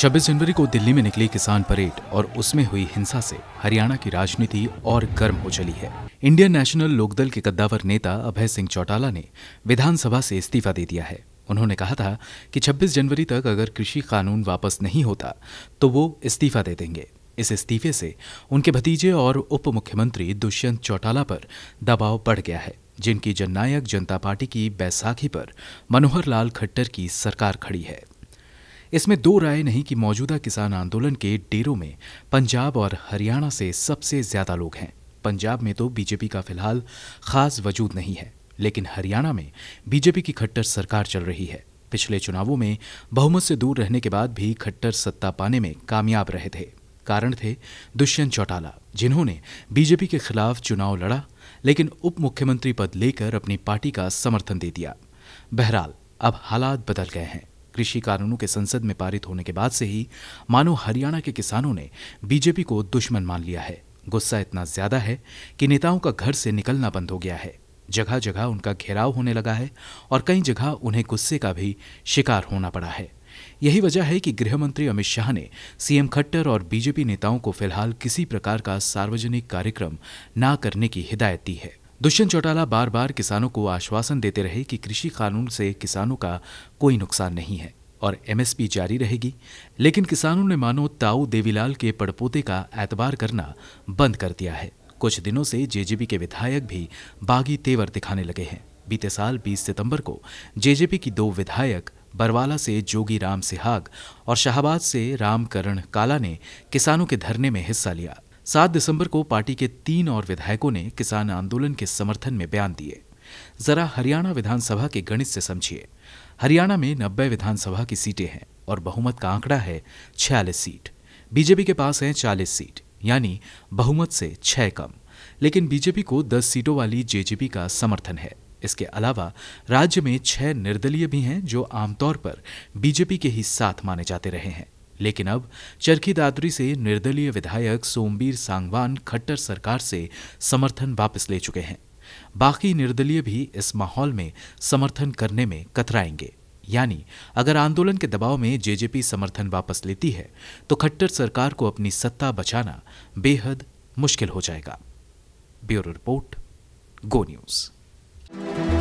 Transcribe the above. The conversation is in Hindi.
26 जनवरी को दिल्ली में निकली किसान परेड और उसमें हुई हिंसा से हरियाणा की राजनीति और गर्म हो चली है। इंडियन नेशनल लोकदल के कद्दावर नेता अभय सिंह चौटाला ने विधानसभा से इस्तीफा दे दिया है। उन्होंने कहा था कि 26 जनवरी तक अगर कृषि कानून वापस नहीं होता तो वो इस्तीफा दे देंगे। इस इस्तीफे से उनके भतीजे और उप मुख्यमंत्री दुष्यंत चौटाला पर दबाव बढ़ गया है, जिनकी जननायक जनता पार्टी की बैसाखी पर मनोहर लाल खट्टर की सरकार खड़ी है। इसमें दो राय नहीं कि मौजूदा किसान आंदोलन के डेरों में पंजाब और हरियाणा से सबसे ज्यादा लोग हैं। पंजाब में तो बीजेपी का फिलहाल खास वजूद नहीं है, लेकिन हरियाणा में बीजेपी की खट्टर सरकार चल रही है। पिछले चुनावों में बहुमत से दूर रहने के बाद भी खट्टर सत्ता पाने में कामयाब रहे थे। कारण थे दुष्यंत चौटाला, जिन्होंने बीजेपी के खिलाफ चुनाव लड़ा, लेकिन उप मुख्यमंत्री पद लेकर अपनी पार्टी का समर्थन दे दिया। बहरहाल अब हालात बदल गए हैं। कृषि कानूनों के संसद में पारित होने के बाद से ही मानो हरियाणा के किसानों ने बीजेपी को दुश्मन मान लिया है। गुस्सा इतना ज्यादा है कि नेताओं का घर से निकलना बंद हो गया है। जगह जगह उनका घेराव होने लगा है और कई जगह उन्हें गुस्से का भी शिकार होना पड़ा है। यही वजह है कि गृह मंत्री अमित शाह ने सीएम खट्टर और बीजेपी नेताओं को फिलहाल किसी प्रकार का सार्वजनिक कार्यक्रम न करने की हिदायत दी है। दुष्यंत चौटाला बार बार किसानों को आश्वासन देते रहे कि कृषि कानून से किसानों का कोई नुकसान नहीं है और एमएसपी जारी रहेगी, लेकिन किसानों ने मानो ताऊ देवीलाल के पड़पोते का एतबार करना बंद कर दिया है। कुछ दिनों से जेजेपी के विधायक भी बागी तेवर दिखाने लगे हैं। बीते साल 20 सितंबर को जेजेपी की दो विधायक बरवाला से जोगी राम सिहाग और शाहबाद से रामकरण काला ने किसानों के धरने में हिस्सा लिया। 7 दिसंबर को पार्टी के 3 और विधायकों ने किसान आंदोलन के समर्थन में बयान दिए। जरा हरियाणा विधानसभा के गणित से समझिए। हरियाणा में 90 विधानसभा की सीटें हैं और बहुमत का आंकड़ा है 46 सीट। बीजेपी के पास है 40 सीट, यानी बहुमत से 6 कम। लेकिन बीजेपी को 10 सीटों वाली जेजेपी का समर्थन है। इसके अलावा राज्य में 6 निर्दलीय भी हैं, जो आमतौर पर बीजेपी के ही साथ माने जाते रहे हैं। लेकिन अब चरखी दादरी से निर्दलीय विधायक सोमबीर सांगवान खट्टर सरकार से समर्थन वापस ले चुके हैं। बाकी निर्दलीय भी इस माहौल में समर्थन करने में कतराएंगे। यानी अगर आंदोलन के दबाव में जेजेपी समर्थन वापस लेती है तो खट्टर सरकार को अपनी सत्ता बचाना बेहद मुश्किल हो जाएगा। ब्यूरो रिपोर्ट, गो न्यूज।